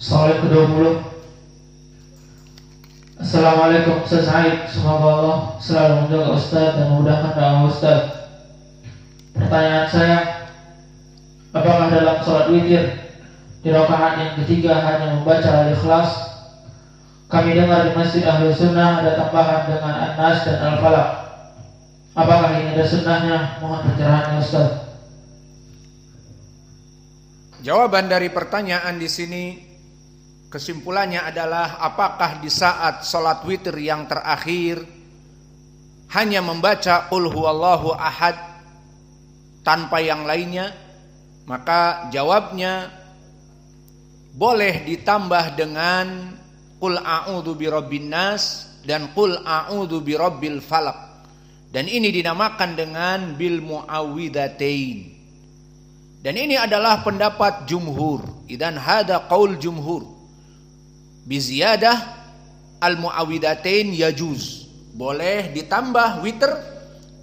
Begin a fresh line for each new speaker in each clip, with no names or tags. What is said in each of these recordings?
Soal yang ke-20. Assalamualaikum Ustaz Said. Semoga Allah selalu menjaga Ustaz dan memudahkan dakwah Ustaz. Pertanyaan saya, apakah dalam sholat witir di rakaat yang ketiga hanya membaca Al-Ikhlas? Kami dengar di Masjid Ahlus Sunnah ada tambahan dengan An-Nas dan Al-Falaq. Apakah ini ada sunnahnya? Mohon pencerahannya Ustaz.
Jawaban dari pertanyaan di sini, kesimpulannya adalah apakah di saat sholat witir yang terakhir hanya membaca Qul huwallahu ahad tanpa yang lainnya? Maka jawabnya boleh ditambah dengan Qul a'udzu birabbin nas dan Qul a'udzu birabbil falaq. Dan ini dinamakan dengan bil muawwidatain. Dan ini adalah pendapat jumhur. Idzan hada qaul jumhur. Bi ziyadah al muawwidatain yajuz. Boleh ditambah witir,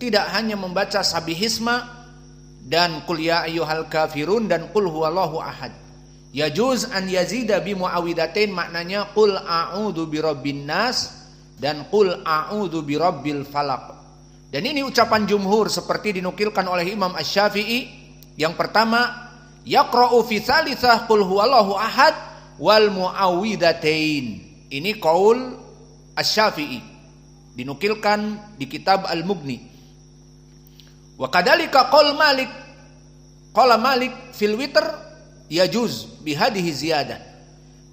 tidak hanya membaca sabihisma dan qul ya ayyuhal kafirun dan qul huwallahu ahad. Yajuz an yazida bi muawwidatain, maknanya qul a'udzu birabbin nas dan qul a'udzu birabbil falaq. Dan ini ucapan jumhur seperti dinukilkan oleh Imam Asy-Syafi'i. Yang pertama, yaqra'u fi tsalitsah qul huwallahu ahad wal muawwidatain. Ini qaul Asy-Syafi'i, dinukilkan di kitab Al-Mughni. Wa kadzalika qaul Malik, qala Malik fil witr yajuz bihadhihi ziyadah.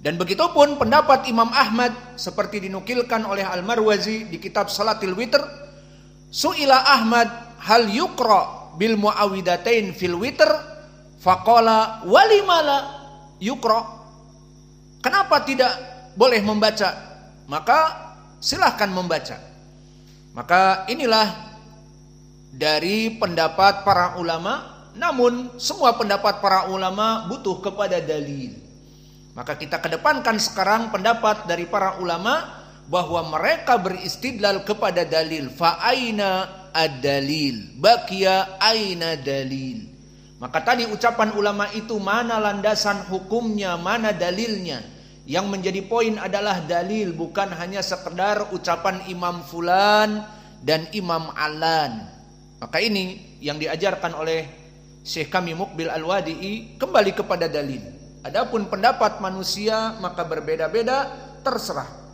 Dan begitupun pendapat Imam Ahmad seperti dinukilkan oleh Al-Marwazi di kitab Salatil Witr. Su'ila Ahmad hal yuqra bil muawwidatain fil witr faqala walimala yuqra. Kenapa tidak boleh membaca? Maka silahkan membaca. Maka inilah dari pendapat para ulama. Namun semua pendapat para ulama butuh kepada dalil. Maka kita kedepankan sekarang pendapat dari para ulama bahwa mereka beristidlal kepada dalil. Fa aina ad-dalil, baqiya aina dalil. Maka tadi ucapan ulama itu mana landasan hukumnya, mana dalilnya. Yang menjadi poin adalah dalil, bukan hanya sekedar ucapan Imam Fulan dan Imam Alan. Maka ini yang diajarkan oleh Syekh kami Muqbil Al-Wadi'i, kembali kepada dalil. Adapun pendapat manusia maka berbeda-beda, terserah.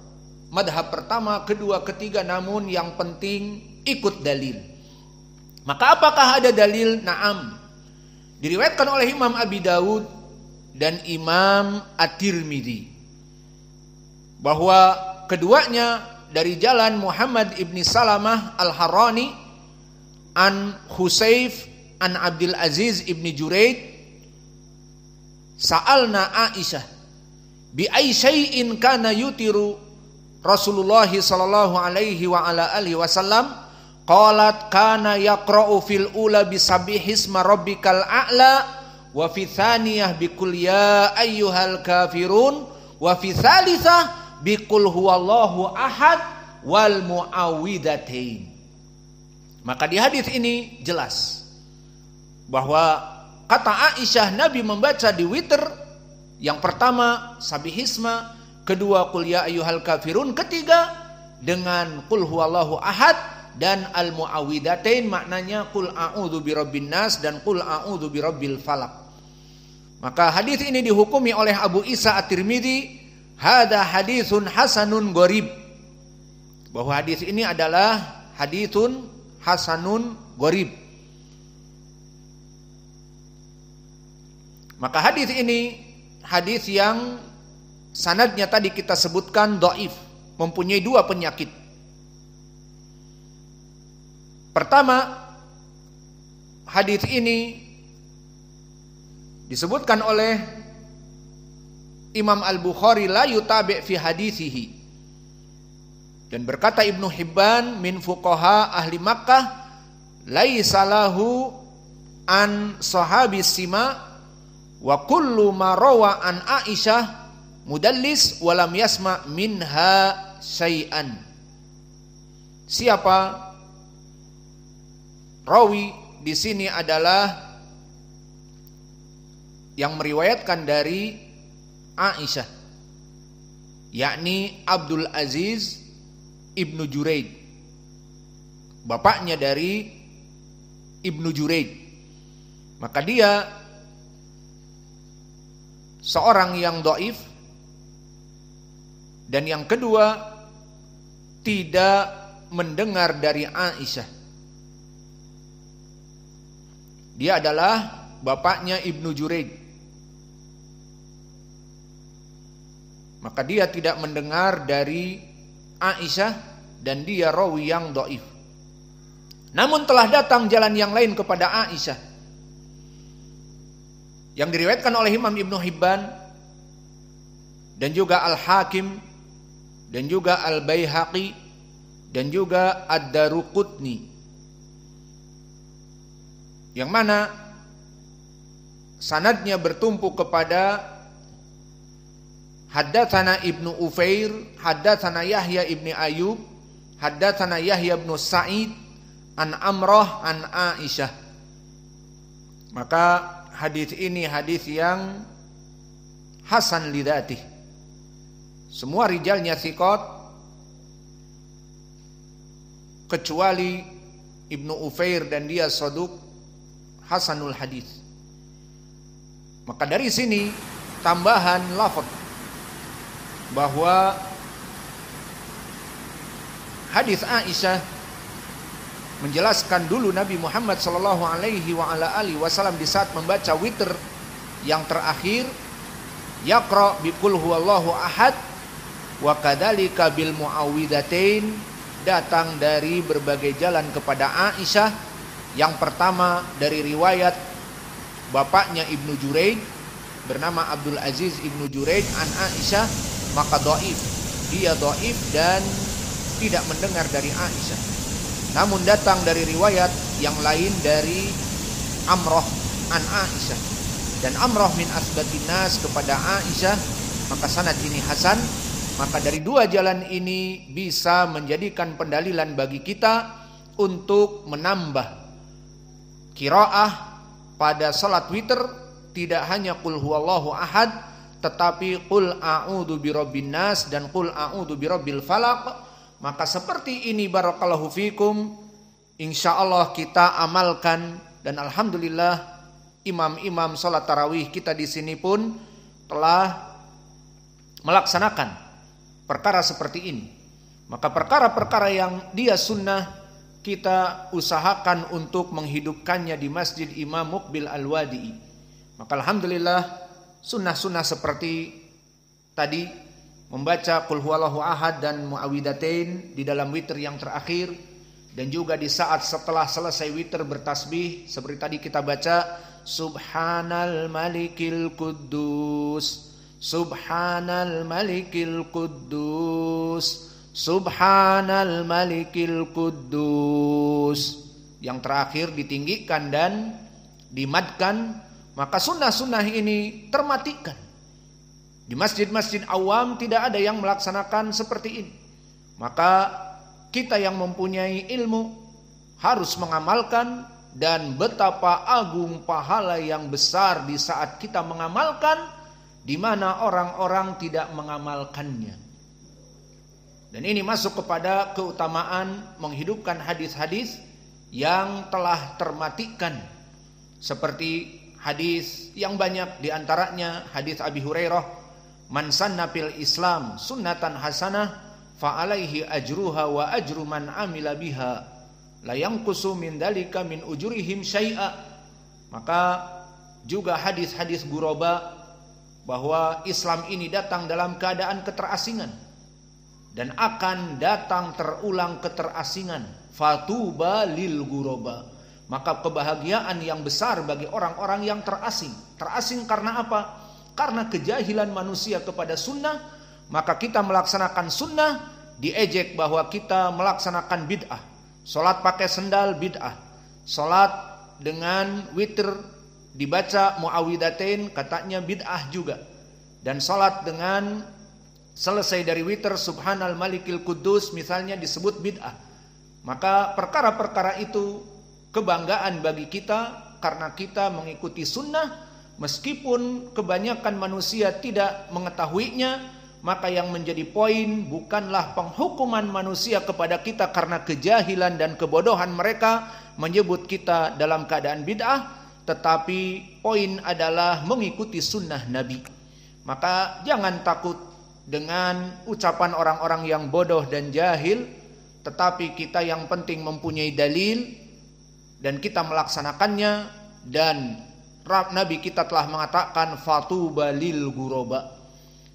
Madhab pertama, kedua, ketiga, namun yang penting ikut dalil. Maka apakah ada dalil? Naam. Diriwayatkan oleh Imam Abi Dawud dan Imam At-Tirmidzi bahwa keduanya dari jalan Muhammad ibni Salamah Al-Harrani an Husayf an Abdul Aziz ibni Juraid sa'alna Aisyah bi ay syai'in kana yutiru Rasulullah sallallahu alaihi wa ala alihi wasallam, qalat kana yaqra'u fil ula bi sabbihisma rabbikal a'la wa fi tsaniyah bi qul ya ayyuhal kafirun wa fi tsalitsah bi qul huwallahu ahad wal muawwidatain. Maka di hadis ini jelas bahwa kata Aisyah, Nabi membaca di witir yang pertama sabihisma, kedua qul ya ayyuhal kafirun, ketiga dengan qul huwallahu ahad dan al muawwidatain, maknanya qul a'udzu birabbin nas dan qul a'udzu birabbil falaq. Maka hadis ini dihukumi oleh Abu Isa At-Tirmidzi hada haditsun hasanun gharib, bahwa hadis ini adalah haditsun hasanun gharib. Maka hadis ini hadis yang sanadnya tadi kita sebutkan dhaif, mempunyai dua penyakit. Pertama, hadis ini disebutkan oleh Imam Al-Bukhari la yutabi' fi hadithihi. Dan berkata Ibnu Hibban min fuqaha ahli Makkah laisa lahu an sahabis sima wa kullu ma rawa an Aisyah mudallis walam yasma minha syai'an. Siapa rawi di sini adalah yang meriwayatkan dari Aisyah. yakni Abdul Aziz Ibnu Juraid, bapaknya dari Ibnu Juraid. Maka dia seorang yang dhaif, dan yang kedua tidak mendengar dari Aisyah. Dia adalah bapaknya Ibnu Juraid, maka dia tidak mendengar dari Aisyah dan dia rawi yang dhaif. Namun telah datang jalan yang lain kepada Aisyah yang diriwayatkan oleh Imam Ibnu Hibban dan juga Al-Hakim dan juga Al-Baihaqi dan juga Ad-Daruqutni, yang mana sanadnya bertumpu kepada haddatsana Ibnu Ufair, haddatsana Yahya ibni Ayyub, haddatsana Yahya ibnu Sa'id an Amrah an Aisyah. Maka hadis ini hadis yang hasan lidzatih. Semua rijalnya thiqat kecuali Ibnu Ufair dan dia saduq hasanul hadis. Maka dari sini tambahan lafaz bahwa hadis Aisyah menjelaskan dulu Nabi Muhammad sallallahu alaihi wasallam di saat membaca witir yang terakhir yaqra bi qul huwallahu ahad wa kadzalika bil muawwidzatain, datang dari berbagai jalan kepada Aisyah. Yang pertama dari riwayat bapaknya Ibnu Juraid bernama Abdul Aziz Ibnu Juraid an Aisyah, maka dhaif. Dia dhaif dan tidak mendengar dari Aisyah. Namun datang dari riwayat yang lain dari Amrah an Aisyah, dan Amrah min asbatin nas kepada Aisyah, maka sanad ini hasan. Maka dari dua jalan ini bisa menjadikan pendalilan bagi kita untuk menambah qiraah pada salat witir, tidak hanya qul huwallahu ahad, tetapi qul a'udzu birabbin nas dan qul a'udzu birabbil falaq. Maka seperti ini barakallahu fikum, insyaallah kita amalkan, dan alhamdulillah imam-imam salat tarawih kita di sini pun telah melaksanakan perkara seperti ini. Maka perkara-perkara yang dia sunnah kita usahakan untuk menghidupkannya di Masjid Imam Muqbil Al-Wadi'i. Maka alhamdulillah sunnah-sunnah seperti tadi membaca qul huwallahu ahad dan muawwidzatain di dalam witir yang terakhir, dan juga di saat setelah selesai witir bertasbih seperti tadi kita baca subhanal malikil quddus, subhanal malikil quddus, subhanal malikil quddus. Yang terakhir ditinggikan dan dimadkan. Maka sunnah-sunnah ini termatikan. Di masjid-masjid awam tidak ada yang melaksanakan seperti ini. Maka kita yang mempunyai ilmu harus mengamalkan, dan betapa agung pahala yang besar di saat kita mengamalkan, di mana orang-orang tidak mengamalkannya. Dan ini masuk kepada keutamaan menghidupkan hadis-hadis yang telah termatikan, seperti hadis yang banyak, diantaranya hadis Abi Hurairah, man sanna fil Islam sunnatan hasanah fa alaihi ajruha wa ajru man amila biha la yanqusu min dalika min ujurihim syai'a. Maka juga hadis-hadis ghuraba, bahwa Islam ini datang dalam keadaan keterasingan dan akan datang terulang keterasingan. Fatuba lil ghuraba, maka kebahagiaan yang besar bagi orang-orang yang terasing. Terasing karena apa? Karena kejahilan manusia kepada sunnah. Maka kita melaksanakan sunnah diejek bahwa kita melaksanakan bid'ah. Salat pakai sendal bid'ah, salat dengan witir dibaca muawwidzatain katanya bid'ah juga, dan salat dengan selesai dari witir subhanal malikil quddus misalnya disebut bid'ah. Maka perkara-perkara itu kebanggaan bagi kita karena kita mengikuti sunnah, meskipun kebanyakan manusia tidak mengetahuinya. maka yang menjadi poin bukanlah penghukuman manusia kepada kita karena kejahilan dan kebodohan mereka menyebut kita dalam keadaan bid'ah, tetapi poin adalah mengikuti sunnah Nabi. Maka jangan takut dengan ucapan orang-orang yang bodoh dan jahil, tetapi kita yang penting mempunyai dalil dan kita melaksanakannya. Dan Nabi kita telah mengatakan fatuba lil ghuraba.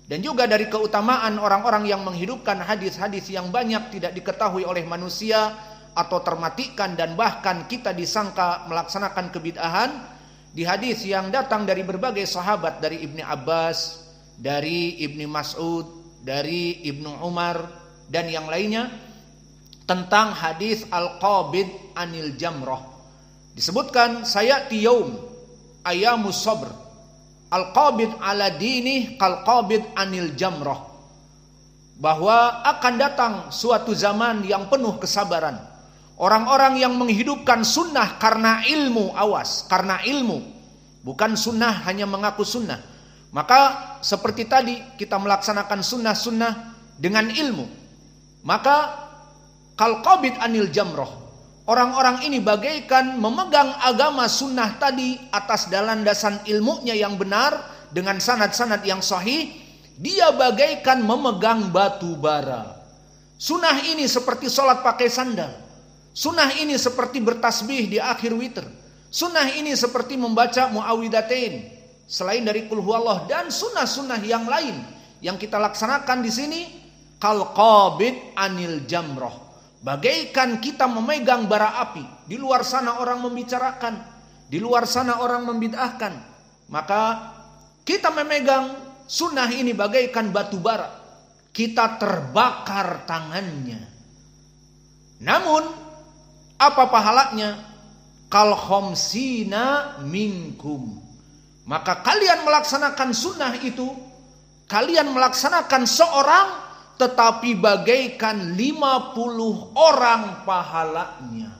Dan juga dari keutamaan orang-orang yang menghidupkan hadis-hadis yang banyak tidak diketahui oleh manusia atau termatikan dan bahkan kita disangka melaksanakan kebid'ahan, di hadis yang datang dari berbagai sahabat, dari Ibni Abbas, dari Ibni Mas'ud, dari Ibnu Umar dan yang lainnya, tentang hadis al-qabid anil jamrah. Disebutkan sayati yaum ayamus sabr al-qabid ala dinih kal-qabid anil jamrah, bahwa akan datang suatu zaman yang penuh kesabaran. Orang-orang yang menghidupkan sunnah karena ilmu, awas, karena ilmu, bukan sunnah hanya mengaku sunnah. Maka seperti tadi kita melaksanakan sunnah-sunnah dengan ilmu, maka kal-qabid anil jamrah, orang-orang ini bagaikan memegang agama sunnah tadi atas landasan ilmunya yang benar dengan sanad-sanad yang sahih. Dia bagaikan memegang batu bara. Sunnah ini seperti sholat pakai sandal. Sunnah ini seperti bertasbih di akhir witir. Sunnah ini seperti membaca muawwidatain selain dari qul huwallah, dan sunnah-sunnah yang lain yang kita laksanakan di sini kal qabid anil jamrah, bagaikan kita memegang bara api. Di luar sana orang membicarakan, di luar sana orang membid'ahkan, maka kita memegang sunnah ini bagaikan batu bara, kita terbakar tangannya. Namun apa pahalanya? Kal khamsina minkum, maka kalian melaksanakan sunnah itu, kalian melaksanakan seorang, tetapi bagaikan 50 orang pahalanya.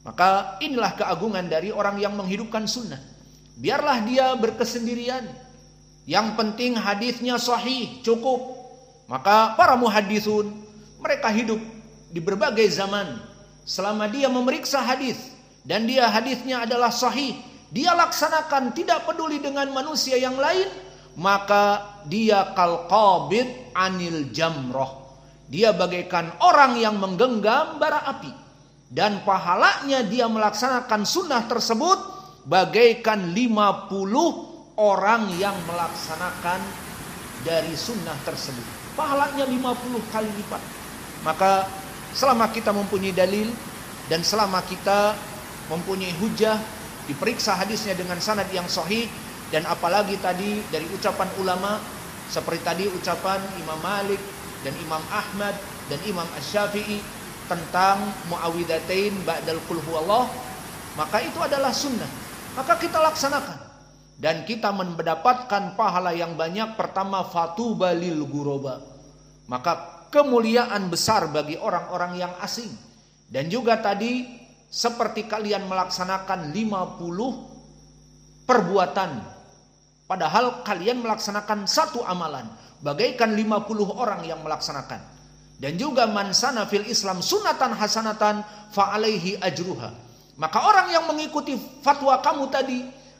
Maka inilah keagungan dari orang yang menghidupkan sunnah. Biarlah dia berkesendirian, yang penting hadisnya sahih, cukup. Maka para muhaddisun, mereka hidup di berbagai zaman. Selama dia memeriksa hadis dan dia hadisnya adalah sahih, dia laksanakan, tidak peduli dengan manusia yang lain, maka dia kal qabid anil jamrah, dia bagaikan orang yang menggenggam bara api, dan pahalanya dia melaksanakan sunnah tersebut bagaikan 50 orang yang melaksanakan dari sunnah tersebut. Pahalanya 50 kali lipat. Maka selama kita mempunyai dalil dan selama kita mempunyai hujah, diperiksa hadisnya dengan sanad yang sahih, dan apalagi tadi dari ucapan ulama seperti tadi ucapan Imam Malik dan Imam Ahmad dan Imam Asy-Syafi'i tentang muawwidatain ba'dal qul huwallah, maka itu adalah sunnah. Maka kita laksanakan dan kita mendapatkan pahala yang banyak. Pertama, fatuba lil ghuraba, maka kemuliaan besar bagi orang-orang yang asing. Dan juga tadi seperti kalian melaksanakan 50 perbuatan, padahal kalian melaksanakan satu amalan, bagaikan 50 orang yang melaksanakan. Dan juga man sana fil Islam sunatan hasanatan fa alaihi ajruha, maka orang yang mengikuti fatwa kamu tadi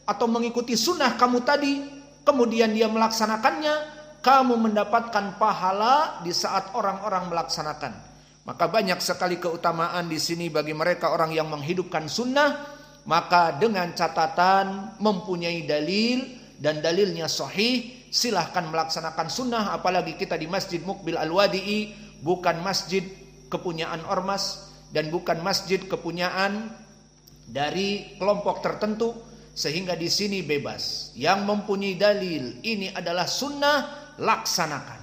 atau mengikuti sunnah kamu tadi, kemudian dia melaksanakannya, kamu mendapatkan pahala di saat orang-orang melaksanakan. Maka banyak sekali keutamaan di sini bagi mereka orang yang menghidupkan sunnah. Maka dengan catatan mempunyai dalil dan dalilnya sahih, silahkan melaksanakan sunnah. Apalagi kita di Masjid Muqbil Al-Wadi'i, bukan masjid kepunyaan ormas dan bukan masjid kepunyaan dari kelompok tertentu, sehingga di sini bebas. Yang mempunyai dalil ini adalah sunnah, laksanakan.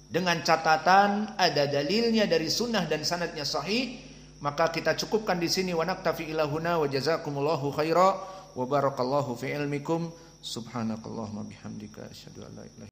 Dengan catatan ada dalilnya dari sunnah dan sanadnya sahih, maka kita cukupkan di sini. Wa naktafi ilahuna wa jazakumullahu khaira wa barakallahu fi ilmikum. Subhanakallahumma bihamdika asyhadu an la ilaha